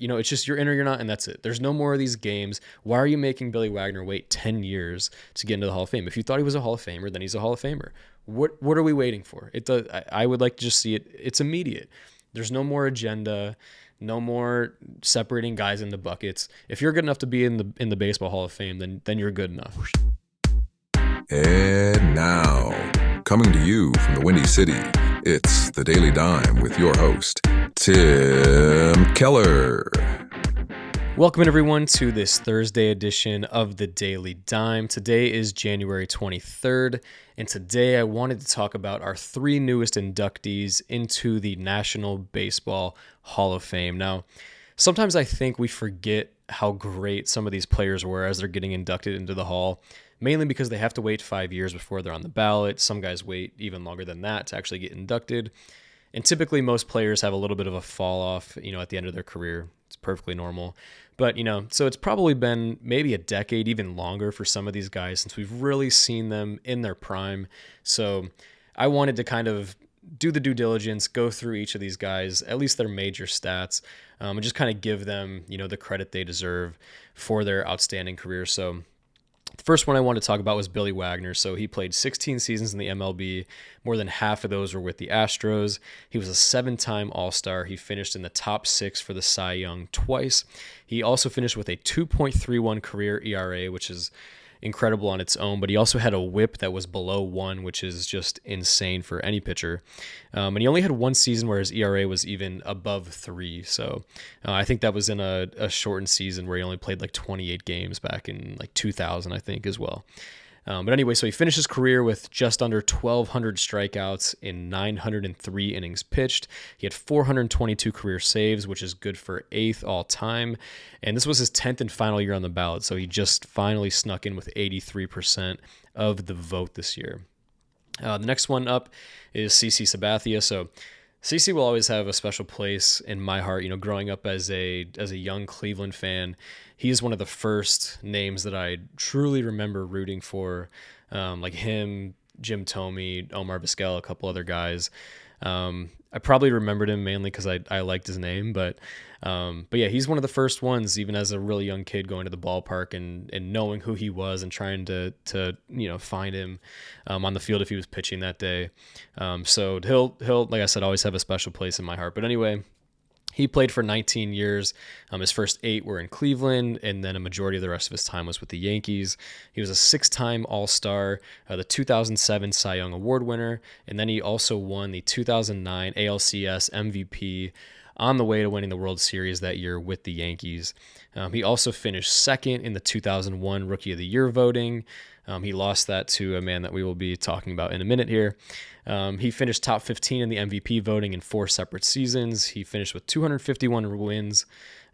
It's just you're in or you're not, and that's it. There's no more of these games. Why are you making Billy Wagner wait 10 years to get into the Hall of Fame? If you thought he was a Hall of Famer, then he's a Hall of Famer. What are we waiting for? It does. I would like to just see it. It's immediate. There's no more agenda, no more separating guys into buckets. If you're good enough to be in the Baseball Hall of Fame, then you're good enough. And now, coming to you from the Windy City, it's the Daily Dime with your host, Tim Keller. Welcome everyone to this Thursday edition of the Daily Dime. Today is January 23rd, and today I wanted to talk about our three newest inductees into the National Baseball Hall of Fame. Now, sometimes I think we forget how great some of these players were as they're getting inducted into the Hall, mainly because they have to wait 5 years before they're on the ballot. Some guys wait even longer than that to actually get inducted. And typically most players have a little bit of a fall off, at the end of their career. It's perfectly normal. But, so it's probably been maybe a decade, even longer for some of these guys since we've really seen them in their prime. So I wanted to kind of do the due diligence, go through each of these guys, at least their major stats, and just kind of give them, the credit they deserve for their outstanding career. So the first one I wanted to talk about was Billy Wagner. So he played 16 seasons in the MLB. More than half of those were with the Astros. He was a 7-time All-Star. He finished in the top 6 for the Cy Young twice. He also finished with a 2.31 career ERA, which is incredible on its own, but he also had a whip that was below 1, which is just insane for any pitcher. And he only had one season where his ERA was even above 3. So I think that was in a shortened season where he only played like 28 games back in like 2000, I think, as well. But anyway, so he finished his career with just under 1,200 strikeouts in 903 innings pitched. He had 422 career saves, which is good for 8th all time. And this was his 10th and final year on the ballot, so he just finally snuck in with 83% of the vote this year. The next one up is CC Sabathia. So CC will always have a special place in my heart. Growing up as a young Cleveland fan, he is one of the first names that I truly remember rooting for, like him, Jim Thome, Omar Vizquel, a couple other guys. I probably remembered him mainly because I liked his name, but yeah, he's one of the first ones, even as a really young kid, going to the ballpark and knowing who he was and trying to find him on the field if he was pitching that day. So he'll like I said, always have a special place in my heart. But anyway, he played for 19 years. His first 8 were in Cleveland, and then a majority of the rest of his time was with the Yankees. He was a 6-time All-Star, the 2007 Cy Young Award winner, and then he also won the 2009 ALCS MVP on the way to winning the World Series that year with the Yankees. He also finished second in the 2001 Rookie of the Year voting. He lost that to a man that we will be talking about in a minute here. He finished top 15 in the MVP voting in 4 separate seasons. He finished with 251 wins,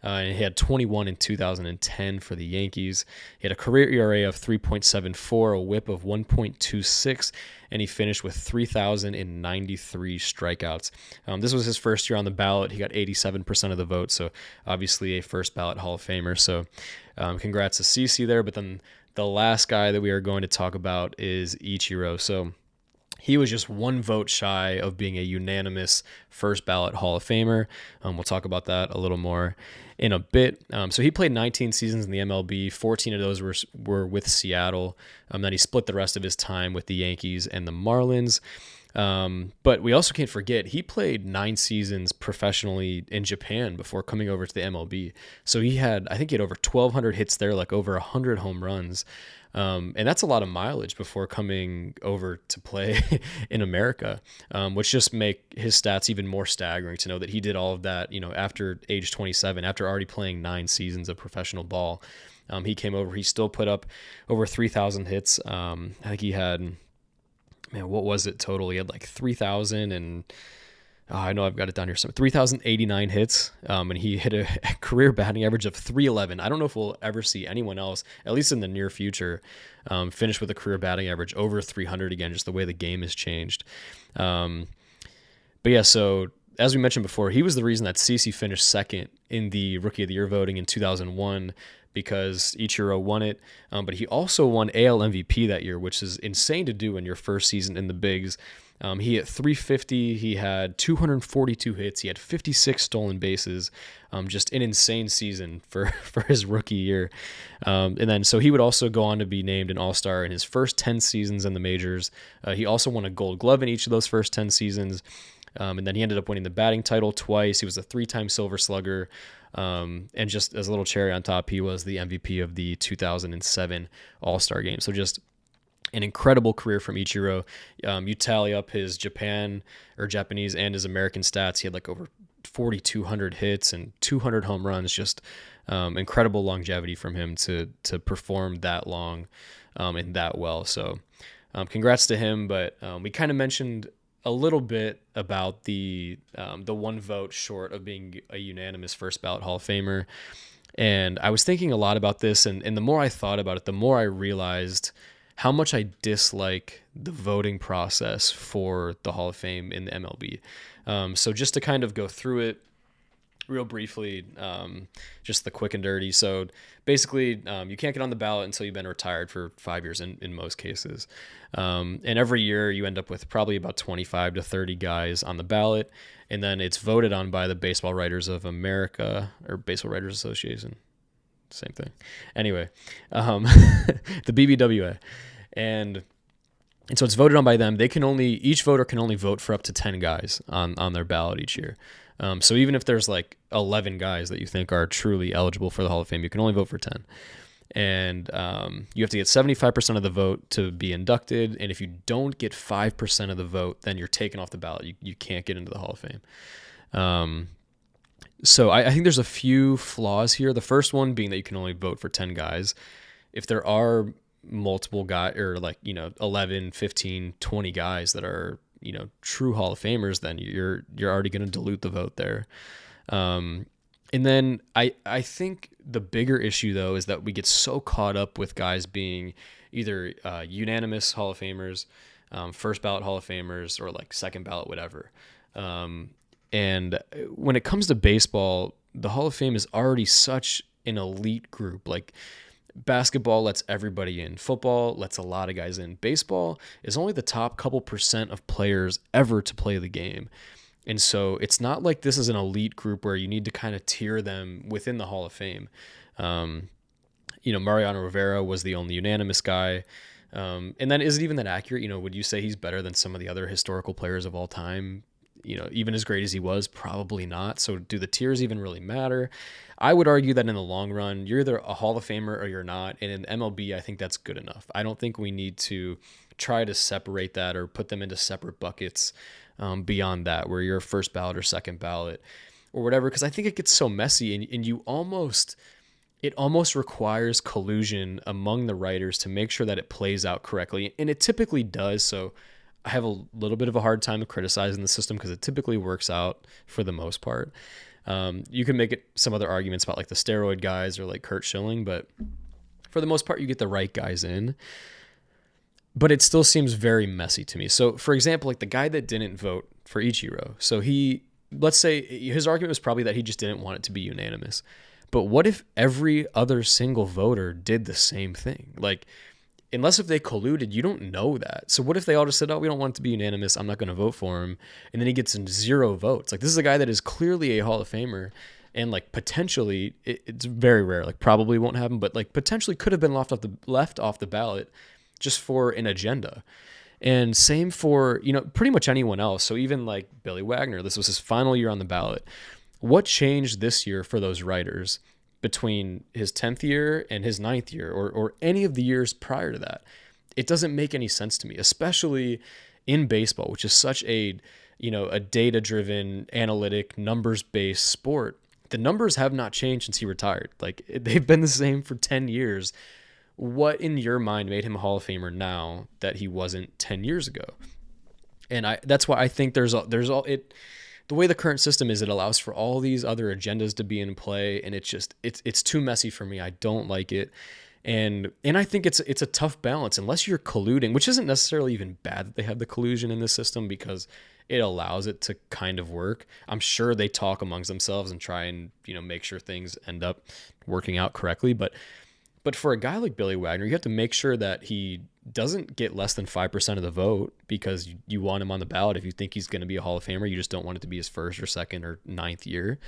and he had 21 in 2010 for the Yankees. He had a career ERA of 3.74, a whip of 1.26, and he finished with 3,093 strikeouts. This was his first year on the ballot. He got 87% of the vote, so obviously a first ballot Hall of Famer. So congrats to CC there. But then the last guy that we are going to talk about is Ichiro. So he was just 1 vote shy of being a unanimous first ballot Hall of Famer. We'll talk about that a little more in a bit. So he played 19 seasons in the MLB. 14 of those were with Seattle. Then he split the rest of his time with the Yankees and the Marlins. But we also can't forget he played 9 seasons professionally in Japan before coming over to the MLB. So I think he had over 1,200 hits there, like over 100 home runs. And that's a lot of mileage before coming over to play in America, which just make his stats even more staggering to know that he did all of that, after age 27, after already playing 9 seasons of professional ball. He came over, he still put up over 3,000 hits. I think he had, what was it total? He had like 3,000 and I know I've got it down here. So 3,089 hits, and he hit a career batting average of 311. I don't know if we'll ever see anyone else, at least in the near future, finish with a career batting average over 300 again, just the way the game has changed. But yeah, so as we mentioned before, he was the reason that CC finished second in the Rookie of the Year voting in 2001 because Ichiro won it. But he also won AL MVP that year, which is insane to do in your first season in the bigs. He hit 350. He had 242 hits. He had 56 stolen bases. Just an insane season for his rookie year. And then so he would also go on to be named an All-Star in his first 10 seasons in the majors. He also won a Gold Glove in each of those first 10 seasons. And then he ended up winning the batting title twice. He was a 3-time Silver Slugger. And just as a little cherry on top, he was the MVP of the 2007 All-Star game. So just an incredible career from Ichiro. You tally up his Japanese and his American stats. He had like over 4,200 hits and 200 home runs. Just incredible longevity from him to perform that long and that well. So congrats to him. But we kind of mentioned a little bit about the one vote short of being a unanimous first ballot Hall of Famer. And I was thinking a lot about this, and the more I thought about it, the more I realized how much I dislike the voting process for the Hall of Fame in the MLB. So just to kind of go through it real briefly, just the quick and dirty. So basically, you can't get on the ballot until you've been retired for 5 years in most cases. And every year you end up with probably about 25 to 30 guys on the ballot. And then it's voted on by the Baseball Writers of America, or Baseball Writers Association. Same thing. Anyway, the BBWA. And so it's voted on by them. Each voter can only vote for up to 10 guys on their ballot each year. So even if there's like 11 guys that you think are truly eligible for the Hall of Fame, you can only vote for 10. And you have to get 75% of the vote to be inducted. And if you don't get 5% of the vote, then you're taken off the ballot. You can't get into the Hall of Fame. So I think there's a few flaws here. The first one being that you can only vote for 10 guys. If there are multiple guys, or 11, 15, 20 guys that are, true Hall of Famers, then you're already going to dilute the vote there. And then I think the bigger issue, though, is that we get so caught up with guys being either unanimous Hall of Famers, first ballot Hall of Famers, or like second ballot, whatever. And when it comes to baseball, the Hall of Fame is already such an elite group. Like basketball lets everybody in. Football lets a lot of guys in. Baseball is only the top couple percent of players ever to play the game. And so it's not like this is an elite group where you need to kind of tier them within the Hall of Fame. Mariano Rivera was the only unanimous guy. And then is it even that accurate? Would you say he's better than some of the other historical players of all time? Even as great as he was, probably not. So do the tiers even really matter? I would argue that in the long run, you're either a Hall of Famer or you're not. And in MLB, I think that's good enough. I don't think we need to try to separate that or put them into separate buckets beyond that, where you're a first ballot or second ballot or whatever, because I think it gets so messy, and it almost requires collusion among the writers to make sure that it plays out correctly. And it typically does. So I have a little bit of a hard time criticizing the system because it typically works out for the most part. You can make some other arguments about like the steroid guys or like Kurt Schilling, but for the most part, you get the right guys in. But it still seems very messy to me. So, for example, like the guy that didn't vote for Ichiro, so let's say his argument was probably that he just didn't want it to be unanimous. But what if every other single voter did the same thing? Like, unless if they colluded, you don't know that. So what if they all just said, oh, we don't want it to be unanimous, I'm not going to vote for him, and then he gets 0 votes? Like, this is a guy that is clearly a Hall of Famer, and like potentially, it's very rare, like probably won't happen, but like potentially could have been left off the ballot just for an agenda. And same for, pretty much anyone else. So even like Billy Wagner, this was his final year on the ballot. What changed this year for those writers between his 10th year and his 9th year, or any of the years prior to that? It doesn't make any sense to me, especially in baseball, which is such a data-driven, analytic, numbers-based sport. The numbers have not changed since he retired. Like, they've been the same for 10 years. What in your mind made him a Hall of Famer now that he wasn't 10 years ago? And that's why I think the way the current system is, it allows for all these other agendas to be in play, and it's too messy for me. I don't like it. And I think it's a tough balance unless you're colluding, which isn't necessarily even bad that they have the collusion in the system because it allows it to kind of work. I'm sure they talk amongst themselves and try and, make sure things end up working out correctly. But But for a guy like Billy Wagner, you have to make sure that he doesn't get less than 5% of the vote because you want him on the ballot. If you think he's going to be a Hall of Famer, you just don't want it to be his first or second or ninth year.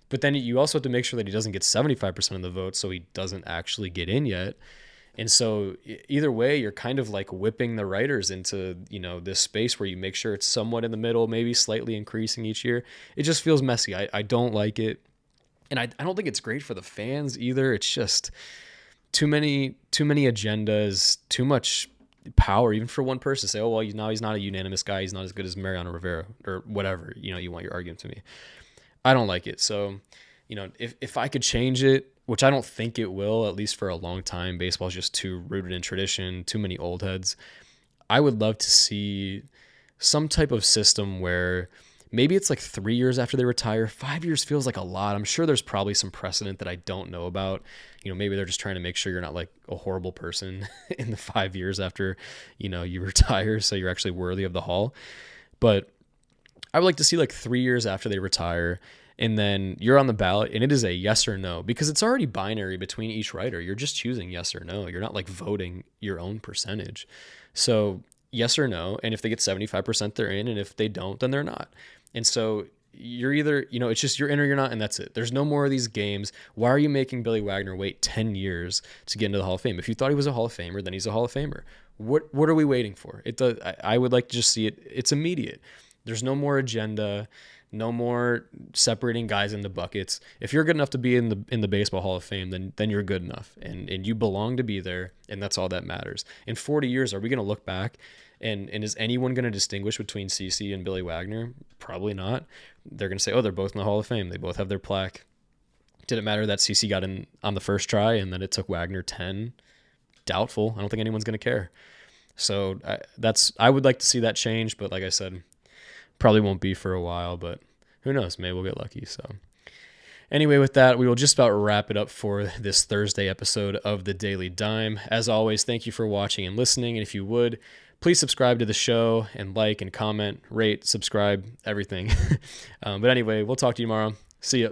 But then you also have to make sure that he doesn't get 75% of the vote so he doesn't actually get in yet. And so either way, you're kind of like whipping the writers into, this space where you make sure it's somewhat in the middle, maybe slightly increasing each year. It just feels messy. I don't like it. And I don't think it's great for the fans either. It's just too many agendas, too much power, even for one person to say, oh, well, now he's not a unanimous guy. He's not as good as Mariano Rivera or whatever, you want your argument to me. I don't like it. So, if I could change it, which I don't think it will, at least for a long time, baseball is just too rooted in tradition, too many old heads. I would love to see some type of system where maybe it's like 3 years after they retire. 5 years feels like a lot. I'm sure there's probably some precedent that I don't know about. Maybe they're just trying to make sure you're not like a horrible person in the 5 years after, you retire, so you're actually worthy of the Hall. But I would like to see like 3 years after they retire, and then you're on the ballot and it is a yes or no, because it's already binary between each writer. You're just choosing yes or no. You're not like voting your own percentage. So yes or no. And if they get 75%, they're in. And if they don't, then they're not. And so you're either, it's just you're in or you're not, and that's it. There's no more of these games. Why are you making Billy Wagner wait 10 years to get into the Hall of Fame? If you thought he was a Hall of Famer, then he's a Hall of Famer. What are we waiting for? I would like to just see it. It's immediate. There's no more agenda, no more separating guys into buckets. If you're good enough to be in the Baseball Hall of Fame, then you're good enough, and you belong to be there, and that's all that matters. In 40 years, are we going to look back and is anyone going to distinguish between CC and Billy Wagner? Probably not. They're going to say, oh, they're both in the Hall of Fame. They both have their plaque. Did it matter that CC got in on the first try and then it took Wagner 10? Doubtful. I don't think anyone's going to care. So I would like to see that change, but like I said, probably won't be for a while, but who knows? Maybe we'll get lucky. So anyway, with that, we will just about wrap it up for this Thursday episode of the Daily Dime. As always, thank you for watching and listening. And if you would, please subscribe to the show and like and comment, rate, subscribe, everything. But anyway, we'll talk to you tomorrow. See ya.